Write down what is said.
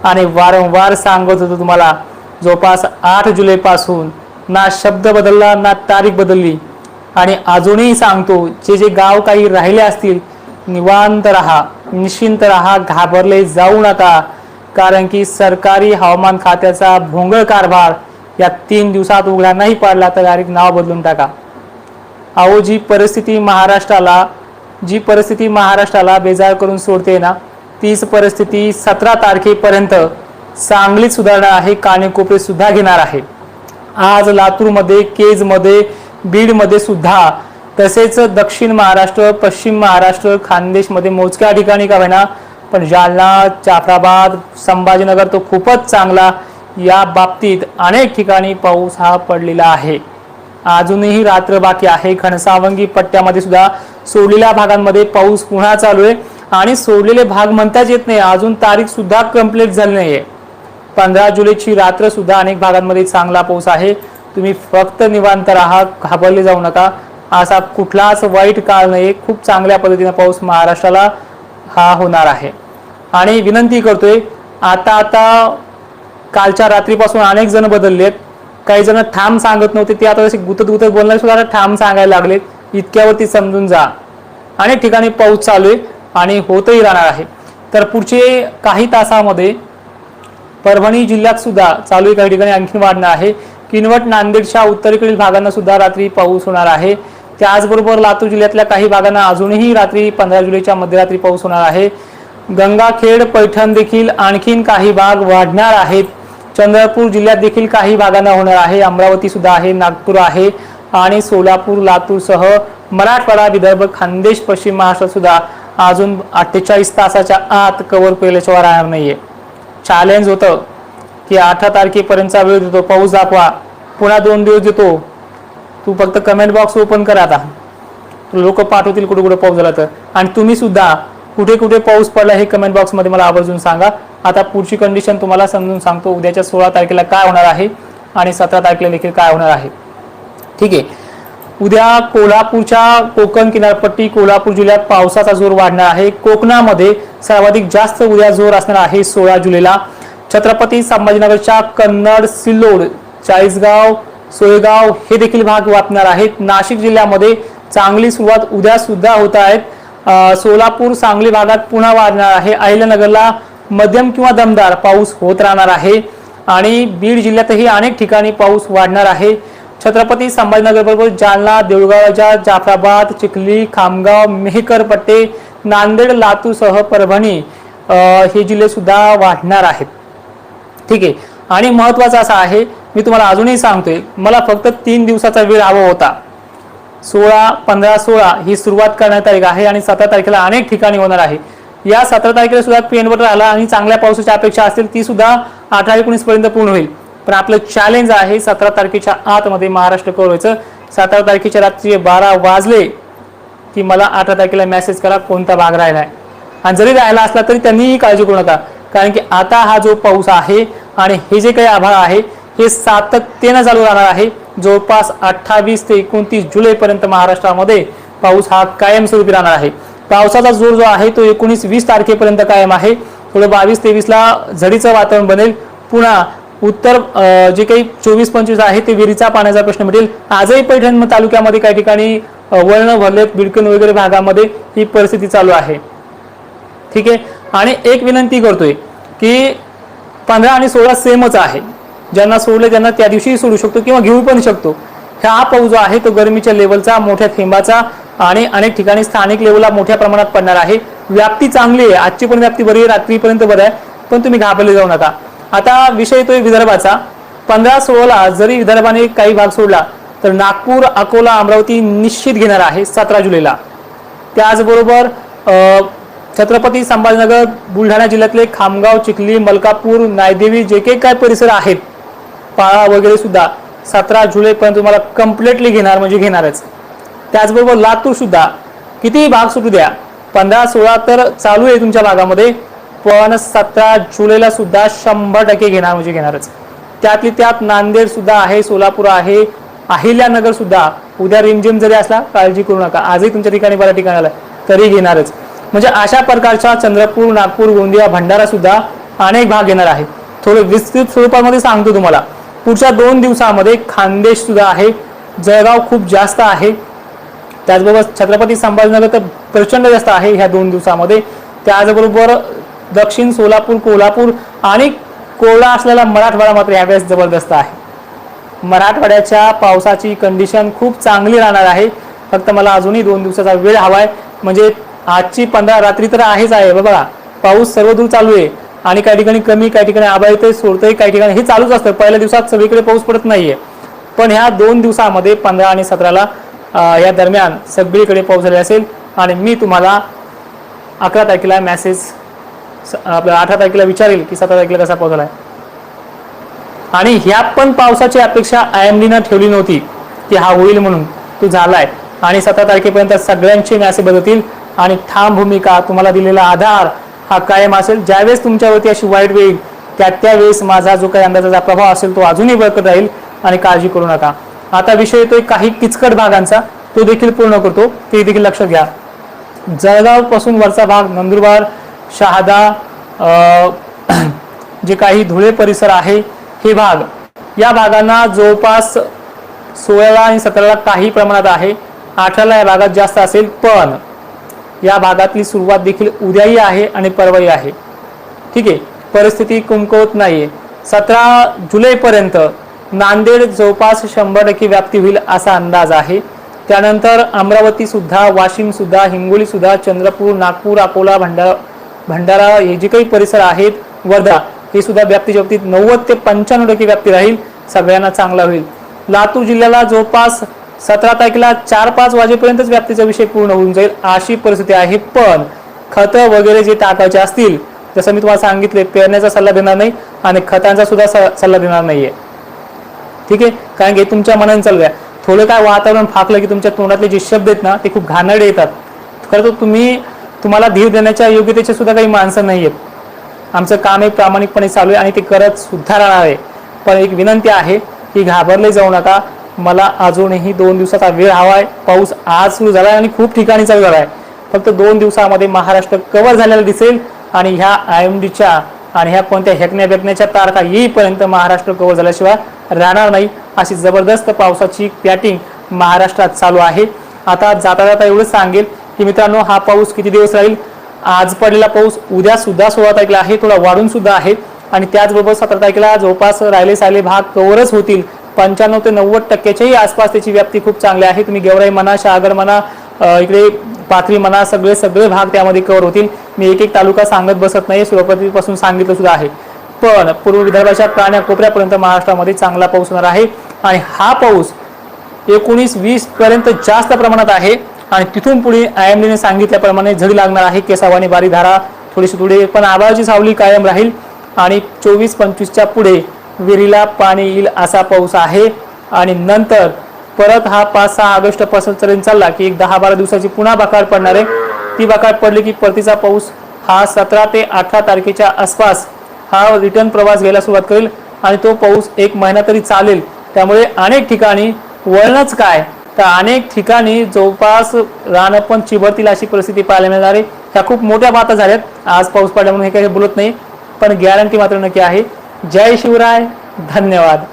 आणि वारंवार सांगत होतो तुम्हाला, जवळपास 8 जुलैपासून ना शब्द बदलला ना तारीख बदलली. आणि अजूनही सांगतो, जे गाव काही राहिले असतील, निवांत राहा, निश्चिंत राहा, घाबरले जाऊ नका. कारण की सरकारी हवामान खात्याचा भोंगळ कारभार या 3 दिवसात उघडा नाही पडला तर डायरेक्ट नाव बदलून टाका. अहो, जी परिस्थिती महाराष्ट्राला बेजार करून सोडते ना, तीच परिस्थिती 17 तारखेपर्यंत चांगलीच सुधारणा आहे, कानेकोपरे सुद्धा घेणार आहे. आज लातूरमध्ये, केजमध्ये, बीडमध्ये सुद्धा, तसेच दक्षिण महाराष्ट्र, पश्चिम महाराष्ट्र, खानदेशमध्ये मोजक्या ठिकाणी का होईना, पण जालना, जाफराबाद, संभाजीनगर तो खूपच चांगला. या बाबतीत अनेक ठिकाणी पाऊस हा पडलेला आहे. अजूनही रात्र बाकी आहे. घनसावंगी पट्ट्यामध्ये सुद्धा सोडलेल्या भागांमध्ये पाऊस पुन्हा चालू आहे आणि सोडलेले भाग म्हणताच येत नाही, अजून तारीख सुद्धा कंप्लीट झाली नाहीये. 15 जुलैची रात्र सुद्धा अनेक भागांमध्ये चांगला पाऊस आहे. तुम्ही फक्त निवांत राहा, घाबरले जाऊ नका. असा कुठलाच वाईट काळ नाही, खूप चांगल्या पद्धतीने पाऊस महाराष्ट्राला हा होणार आहे. आणि विनंती करतोय, आता कालच्या रात्रीपासून अनेक जण बदललेत. काही जण ठाम सांगत नव्हते, ते आता जसे गुतत बोलणारे सुद्धा ठाम सांगायला लागलेत. इतक्यावरती समजून जा, अनेक ठिकाणी पाऊस चालू आहे आणि होतही राहणार आहे. तर पुढचे काही तासामध्ये परभणी जिल्ह्यात सुद्धा चालू आहे, काही ठिकाणी आणखी वाढणार आहे. किनवट, नांदेडच्या उत्तरेकडील भागांना सुद्धा रात्री पाऊस होणार आहे. त्याचबरोबर लातूर जिल्ह्यातल्या काही भागांना अजूनही रात्री 15 जुलैच्या मध्यरात्री पाऊस होणार आहे. गंगाखेड, पैठण देखील आणखीन काही भाग वाढणार आहेत. चंद्रपूर जिल्ह्यात देखील काही भागांना होणार आहे. अमरावती सुद्धा आहे, नागपूर आहे आणि सोलापूर, लातूरसह मराठवाडा, विदर्भ, खानदेश, पश्चिम महाराष्ट्र सुद्धा अजून 48 तासाच्या आत कव्हर केल्याशिवाय राहणार नाहीये. चॅलेंज होतं की 18 तारखेपर्यंतचा वेळ देतो, पाऊस दाखवा, पुन्हा 2 दिवस देतो. तू फक्त कमेंट बॉक्स ओपन कर, आता लोक पाठवतील कुठे कुठे पाऊस झाला तर. आणि तुम्ही सुद्धा कुठे कुठे पाऊस पडला हे कमेंट बॉक्समध्ये मला आवर्जून सांगा. आता पुढची कंडिशन तुम्हाला समजून सांगतो. उद्याच्या 16 तारखेला काय होणार आहे आणि 17 तारखेला देखील काय होणार आहे. ठीक आहे. उद्या कोल्हापूरच्या कोकण किनारपट्टी, कोल्हापूर जिल्ह्यात पावसाचा जोर वाढणार आहे. कोकणामध्ये सर्वाधिक जास्त उद्या जोर असणार आहे 16 जुलैला. छत्रपती संभाजीनगरच्या कन्नड, सिल्लोड, चाळीसगाव, सोयगाव हे देखील भाग व्यापणार आहेत. नाशिक जिल्ह्यामध्ये चांगली सुरुवात उद्या सुद्धा होत आहेत. सोलापूर, सांगली भागात पुन्हा वाढणार आहे. अहिल्यानगरला मध्यम किंवा दमदार पाऊस होत राहणार आहे. आणि बीड जिल्ह्यातही अनेक ठिकाणी पाऊस वाढणार आहे. छत्रपती संभाजीनगर बरोबर जालना, देऊळगावच्या, जाफराबाद, चिखली, खामगाव, मेहकर पट्टे, नांदेड, लातूरसह परभणी हे जिल्हे सुद्धा वाढणार आहेत. ठीक आहे. आणि महत्वाचं असं आहे, मी तुम्हाला अजूनही सांगतोय, मला फक्त 3 दिवसाचा वेळ हवा होता. 16, 15, 16 ही सुरुवात करण्यात तारीख आहे आणि 17 तारखेला अनेक ठिकाणी होणार आहे. या 17 तारखेला सुद्धा पेनवट राहिला आणि चांगल्या पावसाची अपेक्षा असतील, ती सुद्धा 18-19 पर्यंत पूर्ण होईल. पण आपलं चॅलेंज आहे 17 तारखेच्या आतमध्ये महाराष्ट्र कव्हर व्हायचं. 17 तारखेच्या रात्री 12 वाजले की मला 18 तारखेला मेसेज करा कोणता भाग राहिला आहे. आणि जरी राहिला असला तरी त्यांनीही काळजी करू नका, कारण की आता हा जो पाऊस आहे आणि हे जे काही आभाळ आहे हे सातत्याने चालू राहणार आहे. जवळपास 28 ते 29 जुलैपर्यंत महाराष्ट्रामध्ये पाऊस हा कायमस्वरूपी राहणार आहे. पावसाचा जोर जो आहे तो 19-20 तारखेपर्यंत कायम आहे. थोडं 22-23 ला झडीचं वातावरण बनेल. पुन्हा उत्तर जे काही 24-25 आहे ते विहिरीचा पाण्याचा प्रश्न मिळेल. आजही पैठण तालुक्यामध्ये काही ठिकाणी वळण भरलेत, बिडकन वगैरे भागामध्ये ही परिस्थिती चालू आहे. ठीक आहे. आणि एक विनंती करतोय की 15 आणि 16 सेमच आहे. ज्यांना सोडले त्यांना त्या दिवशी सोडू शकतो किंवा घेऊ पण शकतो. हा पाऊस जो आहे तो गरमीच्या लेवलचा, मोठ्या थेंबाचा आणि अनेक ठिकाणी स्थानिक लेवलला मोठ्या प्रमाणात पडणार आहे. व्याप्ती चांगली आहे, आजची पण व्याप्ती बरी आहे, रात्रीपर्यंत बरं आहे, पण तुम्ही घाबरले जाऊ नका. आता विषय येतोय विदर्भाचा. 15-16 जरी विदर्भाने काही भाग सोडला तर नागपूर, अकोला, अमरावती निश्चित घेणार आहे 17 जुलैला. त्याचबरोबर छत्रपती संभाजीनगर, बुलढाणा जिल्ह्यातले खामगाव, चिखली, मलकापूर, नायदेवी जे काही काय परिसर आहेत, पाळा वगैरे सुद्धा 17 जुलैपर्यंत तुम्हाला कम्प्लिटली घेणार म्हणजे घेणारच. त्याचबरोबर लातूर सुद्धा कितीही भाग सुटू द्या, 15-16 तर चालू आहे तुमच्या भागामध्ये, पण 17 जुलैला सुद्धा 100% घेणार म्हणजे घेणारच. त्यातली त्यात नांदेड सुद्धा आहे, सोलापूर आहे, अहिल्यानगर सुद्धा उद्या रिमझिम जरी असला काळजी करू नका, आजही तुमच्या ठिकाणी बऱ्याच ठिकाणी आला तरी घेणारच. म्हणजे अशा प्रकारच्या चंद्रपूर, नागपूर, गोंदिया, भंडारा सुद्धा अनेक भाग येणार आहे. थोडे विस्तृत स्वरूपामध्ये सांगतो तुम्हाला. पुढच्या 2 दिवसामध्ये खानदेश सुद्धा आहे, जळगाव खूप जास्त आहे, त्याचबरोबर छत्रपती संभाजीनगर तर प्रचंड जास्त आहे ह्या 2 दिवसामध्ये. त्याचबरोबर दक्षिण सोलापूर, कोल्हापूर आणि कोरडा असलेला मराठवाडा मात्र यावेळेस जबरदस्त आहे. मराठवाड्याच्या पावसाची कंडिशन खूप चांगली राहणार आहे. फक्त मला अजूनही 2 दिवसाचा वेळ हवाय. म्हणजे आजची 15 रात्री तर आहेच आहे बघा, पाऊस सर्वदूर चालू आहे आणि काही ठिकाणी कमी, काही ठिकाणी आभाळ येतंय, सोडतंय, काही ठिकाणी हे चालूच असतं. पहिल्या दिवसात सगळीकडे पाऊस पडत नाहीये, पण ह्या 2 दिवसामध्ये 15 आणि 17ला या दरम्यान सगळीकडे पाऊस झाले असेल. आणि मी तुम्हाला 11 तारखेला मेसेज, आपल्या 18 तारखेला विचारेल की 17 तारखेला कसा पाऊस झालाय. आणि ह्या पण पावसाची अपेक्षा IMDनं ठेवली नव्हती की हा होईल म्हणून, तो झालाय. आणि 17 तारखेपर्यंत सगळ्यांचे मेसेज बदलतील आणि ठाम भूमिका, तुम्हाला दिलेला आधार हा कायम असेल. ज्यावेळेस तुमच्यावरती अशी वाईट वेळ येईल त्यावेळेस माझा जो काही अंदाजाचा प्रभाव असेल तो अजूनही बळकट राहील आणि काळजी करू नका. आता विषय येतोय काही किचकट भागांचा, तो देखील पूर्ण करतो, ते देखील लक्षात घ्या. जळगाव पासून वरचा भाग, नंदुरबार, शहादा, जे काही धुळे परिसर आहे हे भाग, या भागांना जवळपास 16 आणि 17ला काही प्रमाणात आहे, 18ला या भागात जास्त असेल. पण या भागातली सुरुवात देखील उद्याही आहे आणि परवाही आहे. ठीक आहे, परिस्थिती कमकुवत नाहीये. 17 जुलैपर्यंत नांदेड जवळपास 100% व्याप्ती होईल असा अंदाज आहे. त्यानंतर अमरावती सुद्धा, वाशिम सुद्धा, हिंगोली सुद्धा, चंद्रपूर, नागपूर, अकोला, भंडारा हे जे काही परिसर आहेत, वर्धा, हे सुद्धा व्याप्तीच्या बाबतीत 90 ते 95% व्याप्ती राहील. सगळ्यांना चांगला होईल. लातूर जिल्ह्याला जवळपास 17 तारखेला 4-5 वाजेपर्यंतच व्याप्तीचा विषय पूर्ण होऊन जाईल अशी परिस्थिती आहे. पण खतं वगैरे जे टाकायचे असतील, जसं मी तुम्हाला सांगितले, पेरण्याचा सल्ला देणार नाही आणि खतांचा सुद्धा सल्ला देणार नाहीये. ठीक आहे, कारण की तुमच्या मनाने चालू आहे. थोडं काय वातावरण फाकलं की तुमच्या तोंडातले जे शब्द आहेत ना ते खूप घाणेरडे येतात. खरं तर तुम्हाला धीर देण्याच्या योग्यतेचे सुद्धा काही माणसं नाही आहेत. आमचं काम हे प्रामाणिकपणे चालू आहे आणि ते करत सुद्धा राहणार आहे. पण एक विनंती आहे की घाबरले जाऊ नका. मला अजूनही 2 दिवसाचा वेळ हवा आहे. पाऊस आज सुरू झाला आहे आणि खूप ठिकाणी चालू झाला आहे. फक्त 2 दिवसामध्ये महाराष्ट्र कव्हर झालेला दिसेल आणि ह्या IMDच्या आणि ह्या कोणत्या हेकण्या तारखा येईपर्यंत महाराष्ट्र कव्हर झाल्याशिवाय राहणार नाही. अशी जबरदस्त पावसाची पॅटिंग महाराष्ट्रात चालू आहे. आता जाता जाता एवढंच सांगेल की मित्रांनो, हा पाऊस किती दिवस राहील. आज पडलेला पाऊस उद्या सुद्धा 16 तारखेला आहे, थोडा वाढून सुद्धा आहे. आणि त्याचबरोबर 17 तारखेला जवळपास राहिले भाग कव्हरच होतील. 95 ते 90% आसपास त्याची व्याप्ती खूप चांगली आहे. तुम्ही गेवराई म्हणा, शहागड म्हणा, इकडे पाथरी म्हणा, सगळे भाग त्यामध्ये कव्हर होतील. मी एक तालुका सांगत बसत नाही, सुरुवातीपासून सांगितलं सुद्धा आहे. पण पूर्व विदर्भाच्या कानाकोपऱ्यापर्यंत महाराष्ट्रामध्ये चांगला पाऊस होणार आहे. आणि हा पाऊस 19-20 पर्यंत जास्त प्रमाणात आहे. आणि तिथून पुढे IMDने सांगितल्याप्रमाणे झडी लागणार आहे. केसावानी बारी धारा थोडीशी थोडी, पण आभाळाची सावली कायम राहील. आणि 24-25च्या पुढे विहिरीला पाणी येईल असा पाऊस आहे. आणि नंतर परत हा 5-6 ऑगस्टपासून चालला की एक 10-12 दिवसाची पुन्हा बकाळ पडणार आहे. ती बकाळ पडली की परतीचा पाऊस हा 17 ते 18 तारखेच्या आसपास हा रिटर्न प्रवास घ्यायला सुरुवात करेल. आणि तो पाऊस 1 महिना तरी चालेल. त्यामुळे अनेक ठिकाणी वळणच काय तर अनेक ठिकाणी जवळपास रानं पण चिबरतील अशी परिस्थिती पाहायला मिळणार आहे. ह्या खूप मोठ्या बाता झाल्यात. आज पाऊस पडला म्हणून हे काही बोलत नाही, पण गॅरंटी मात्र नक्की आहे. जय शिवराय, धन्यवाद.